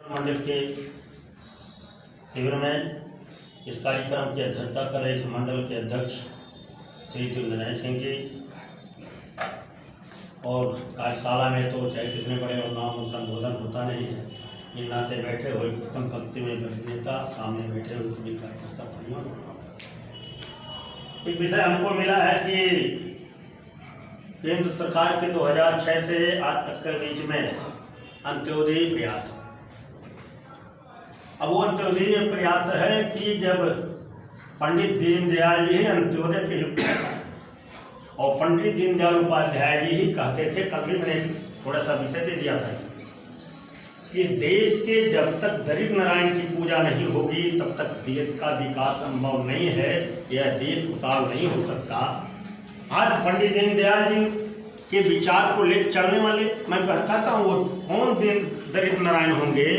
मंडल के शिविर में इस कार्यक्रम की अध्यक्षता कर रहे इस मंडल के अध्यक्ष श्री दिग्विजय सिंह जी और कार्यशाला में तो चाहे कितने बड़े और नाम संबोधन होता नहीं है, इन नाते बैठे हुए प्रथम पंक्ति में नेता सामने बैठे हुए सभी कार्यकर्ता भाइयों। एक विषय हमको मिला है कि केंद्र सरकार के 2006 से आज तक के बीच में अंत्योदय प्रयास, अब वो अंत्योदय प्रयास है कि जब पंडित दीनदयाल जी अंत्योदय के और पंडित दीनदयाल उपाध्याय जी ही कहते थे, कल भी मैंने थोड़ा सा विषय दे दिया था कि देश के जब तक दरिद्र नारायण की पूजा नहीं होगी तब तक देश का विकास संभव नहीं है, यह देश खुशहाल नहीं हो सकता। आज पंडित दीनदयाल जी के विचार को लेकर चलने वाले मैं कहता हूँ वो कौन दरिद्र नारायण होंगे,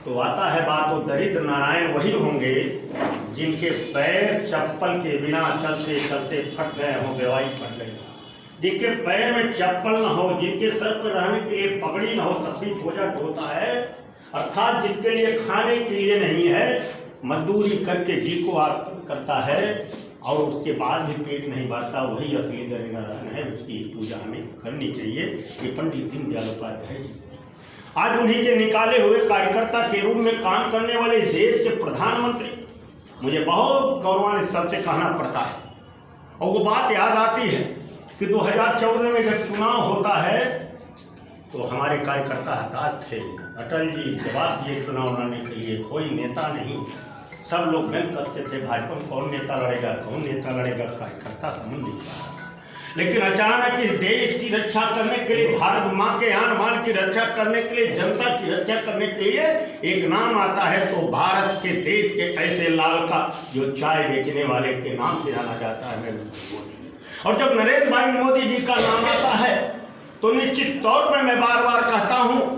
तो आता है बात वो दरिद्र नारायण वही होंगे जिनके पैर चप्पल के बिना चलते चलते फट गए हों, बेवाई फट गई, जिनके पैर में चप्पल न हो, जिनके सर पर रहने के लिए पगड़ी न हो, तभी पूजा होता है। अर्थात जिसके लिए खाने के लिए नहीं है, मजदूरी करके जी को करता है और उसके बाद भी पेट नहीं भरता, वही असली दरिद्र नारायण है, उसकी पूजा हमें करनी चाहिए। ये पंडित दीनदयाल उपाध्याय जी आज उन्हीं के निकाले हुए कार्यकर्ता के रूप में काम करने वाले देश के प्रधानमंत्री, मुझे बहुत गौरवान्वित सबसे कहना पड़ता है। और वो बात याद आती है कि 2014 में जब चुनाव होता है तो हमारे कार्यकर्ता हताश थे, अटल जी जवाब दिए चुनाव लड़ने के लिए, कोई नेता नहीं, सब लोग व्यंग करते थे भाजपा में कौन नेता लड़ेगा, कौन नेता लड़ेगा, कार्यकर्ता समझ नहीं पा। लेकिन अचानक इस देश की रक्षा करने के लिए, भारत माँ के आन बान की रक्षा करने के लिए, जनता की रक्षा करने के लिए एक नाम आता है तो भारत के देश के ऐसे लाल का जो चाय बेचने वाले के नाम से जाना जाता है, नरेंद्र मोदी। और जब नरेंद्र भाई मोदी जी का नाम आता है तो निश्चित तौर पर मैं बार बार कहता हूँ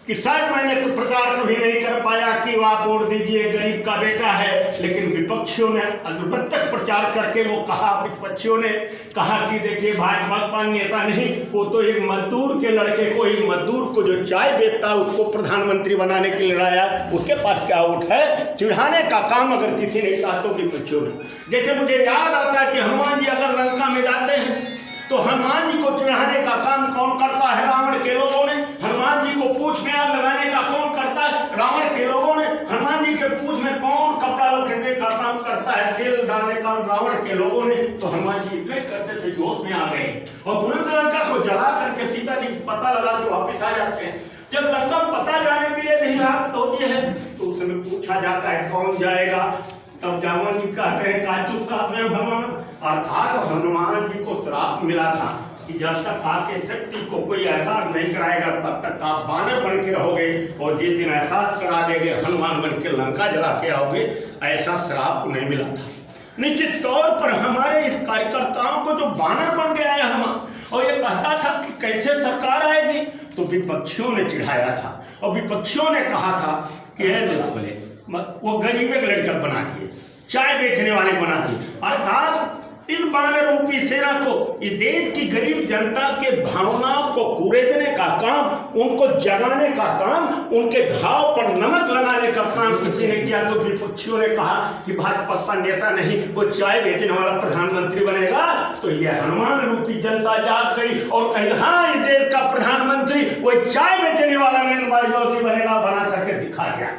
कि शायद मैंने तो प्रचार कभी नहीं कर पाया कि वो आप वोट दीजिए गरीब का बेटा है, लेकिन विपक्षियों ने अद्भुत प्रचार करके वो कहा, विपक्षियों ने कहा कि देखिए भाजपा नेता नहीं, वो तो एक मजदूर के लड़के को, एक मजदूर को जो चाय बेचता है उसको प्रधानमंत्री बनाने के लिए लाया, उसके पास क्या वोट है। चिढ़ाने का काम अगर किसी ने कहा तो विपक्षियों ने, जैसे मुझे याद आता है कि हनुमान जी अगर लंका में जाते हैं तो हनुमान जी को चिढ़ाने का काम कौन करता है, रावण के लोगों ने। हनुमान जी को पूंछ में आग लगाने का कौन करता है, रावण के लोगों ने। हनुमान जी के पूंछ में कौन कपड़ा लपेटने का काम करता है, तेल डालने का, रावण के लोगों ने। तो हनुमान जी इतने करते थे, जोश में आ गए और तुरंत लंका को जला करके सीता जी पता लगा के वापिस आ जाते हैं। जब लंका पता जाने के लिए नहीं हाथ होती है तो उसमें पूछा जाता है कौन जाएगा, तब जावन जी कहते हैं काचू का अपने भगवान। अर्थात हनुमान जी को श्राप मिला था कि जब तक आपके शक्ति को कोई एहसास नहीं कराएगा तब तक आप बानर बन के रहोगे, और जिस दिन एहसास करा देंगे हनुमान बन के लंका जला के आओगे, ऐसा श्राप नहीं मिला था। निश्चित तौर पर हमारे इस कार्यकर्ताओं को जो बानर बन गया है हनुमान, और ये कहता था कि कैसे सरकार आएगी, तो विपक्षियों ने चिढ़ाया था और विपक्षियों ने कहा था कि बोले वो गरीब के लड़का बना दिए, चाय बेचने वाले बना दिए। अर्थात इस बानर रूपी सेना को इस देश की गरीब जनता के भावनाओं को कुरेदने का काम, उनको जगाने का काम, उनके घाव पर नमक लगाने का काम किसी ने किया तो विपक्षियों ने कहा कि भाजपा नेता नहीं, वो चाय बेचने वाला प्रधानमंत्री बनेगा। तो यह हनुमान रूपी जनता जाग गई और कही हाँ इस देश का प्रधानमंत्री वो चाय बेचने वाला नरेंद्र भाई मोदी बनेगा, बना करके दिखा गया।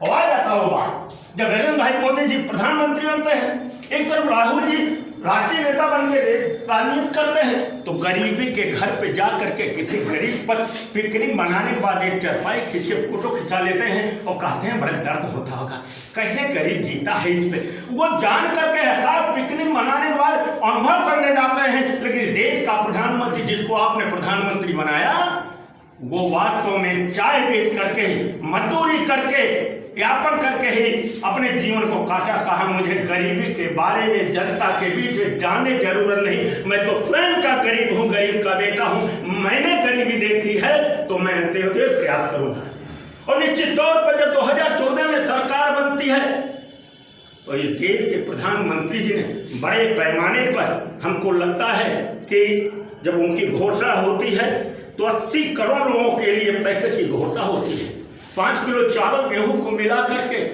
और आ जाता वो बात जब नरेंद्र भाई मोदी जी प्रधानमंत्री बनते हैं, एक तरफ राहुल जी राष्ट्रीय नेता बन के राजनीति करते हैं, तो गरीबी के घर पे जा करके किसी गरीब पर पिकनिक मनाने के बाद एक चरपाई खींचे फोटो खिंचा लेते हैं और कहते हैं बड़ा दर्द होता होगा, कैसे गरीब जीता है इस पे। वो जान करके एहसास पिकनिक मनाने के बाद अनुभव करने जाते हैं, लेकिन देश का प्रधानमंत्री जिसको आपने प्रधानमंत्री बनाया वो वास्तव में चाय बेच करके, मजदूरी करके, यापन करके ही अपने जीवन को काटा। कहा मुझे गरीबी के बारे में जनता के बीच में जानने की जरूरत नहीं, मैं तो स्वयं का गरीब हूँ, गरीब का बेटा हूँ, मैंने गरीबी देखी है तो मैं अंत्योदय प्रयास करूँगा। और निश्चित तौर पर जब 2014 में सरकार बनती है तो ये देश के प्रधानमंत्री जी ने बड़े पैमाने पर, हमको लगता है कि जब उनकी घोषणा होती है तो 80 करोड़ लोगों के लिए पैकेज की घोषणा होती है। 5 किलो चावल गेहूं को मिला करके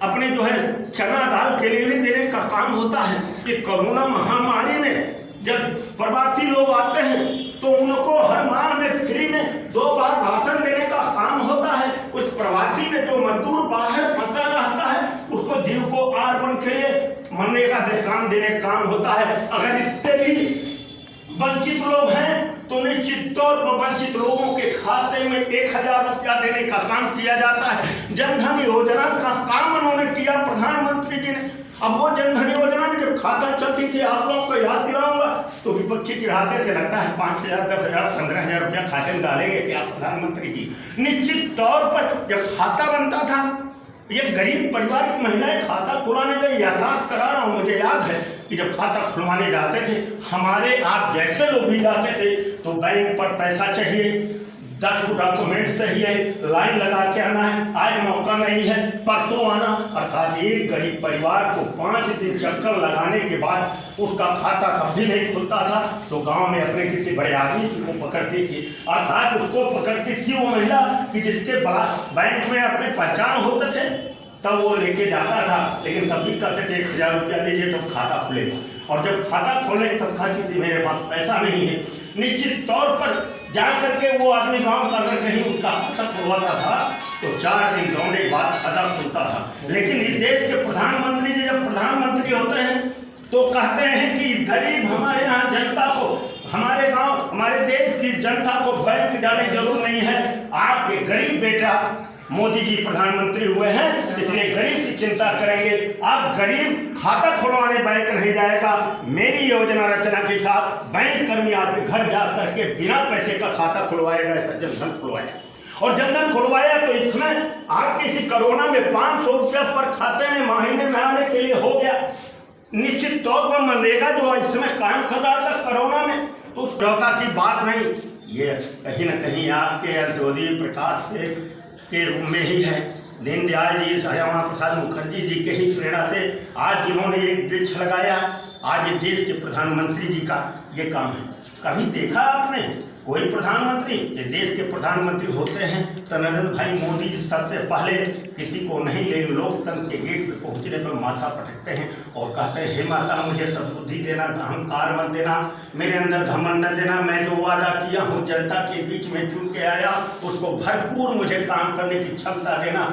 अपने जो है चना दाल के लिए भी देने का काम होता है। ये कोरोना महामारी में जब प्रवासी लोग आते हैं तो उनको हर माह में फ्री में 2 बार राशन देने का काम होता है। उस प्रवासी में जो मजदूर बाहर फंसा रहता है उसको जीविकोपार्जन के लिए मनरेगा से काम देने का काम होता है। अगर इससे भी वंचित लोग हैं तो निश्चित तौर पर वंचित लोगों के खाते में 1000 रुपया देने का काम किया जाता है। जनधन योजना का काम उन्होंने किया प्रधानमंत्री जी ने। अब वो जनधन योजना में जब खाता चलती थी, आप लोगों को याद दिलाऊंगा, तो विपक्षी चिढ़ाते थे, लगता है 5000 10,000 15,000 रुपया खाते में डालेंगे क्या प्रधानमंत्री जी। निश्चित तौर पर जब खाता बनता था, ये गरीब परिवार की महिलाएं खाता खुलवाने गई, याददाश्त करा रहा हूँ, मुझे याद है कि जब खाता खुलवाने जाते थे, हमारे आप जैसे लोग भी जाते थे तो बैंक पर पैसा चाहिए, 10 डॉक्यूमेंट चाहिए, लाइन लगा के आना है, आज मौका नहीं है परसों आना। अर्थात एक गरीब परिवार को 5 दिन चक्कर लगाने के बाद उसका खाता तब भी नहीं खुलता था तो गांव में अपने किसी बड़े आदमी को पकड़ती थी। अर्थात उसको पकड़ती थी वो महिला कि जिसके बैंक में अपने पहचान होते थे, तब वो लेके जाता था, लेकिन तब भी कहते थे 1000 रुपया दीजिए तब खाता खुलेगा। और जब खाता खोले तब कहती थी मेरे पास पैसा नहीं है। निश्चित तौर पर जा करके वो आदमी गांव का अगर कहीं उसका खाता खुलवाता था तो 4 दिन दौड़ने के बाद खाता खुलता था। लेकिन इस देश के प्रधानमंत्री जी जब प्रधानमंत्री होते हैं तो कहते हैं कि गरीब हमारे यहाँ जनता को, हमारे गांव हमारे देश की जनता को बैंक जाने की जरूरत नहीं है। आपके गरीब बेटा मोदी जी प्रधानमंत्री हुए हैं, इसलिए गरीब की चिंता करेंगे। आप गरीब खाता खुलवाने बैंक नहीं जाएगा, मेरी योजना रचना के साथ बैंक कर्मी आपके घर जा करके बिना पैसे का खाता खुलवाएगा, जनधन खुलवाएगा। और जनधन खुलवाया तो इसमें आपके इसी कोरोना में 500 रुपया पर खाते में महीने में आने के लिए हो गया। निश्चित तौर पर मनरेगा जो इसमें कायम कर रहा था कोरोना में, तो उस व्यवस्था की बात नहीं, ये कहीं ना कहीं आपके अंत्योदय प्रकाश के रूप में ही है। दीनदयाल जी, श्यामा प्रसाद मुखर्जी जी के ही प्रेरणा से आज जिन्होंने एक वृक्ष लगाया, आज ये देश के प्रधानमंत्री जी का ये काम है। कभी देखा आपने कोई प्रधानमंत्री, ये देश के प्रधानमंत्री होते हैं तो नरेंद्र भाई मोदी जी सबसे पहले किसी को नहीं, लेकिन लोकतंत्र के गेट पर पहुंचने पर माथा पटकते हैं और कहते हैं हे माता मुझे सद्बुद्धि देना, अहंकार मत देना, मेरे अंदर घमंड न देना, मैं जो वादा किया हूँ जनता के बीच में चुन के आया उसको भरपूर मुझे काम करने की क्षमता देना।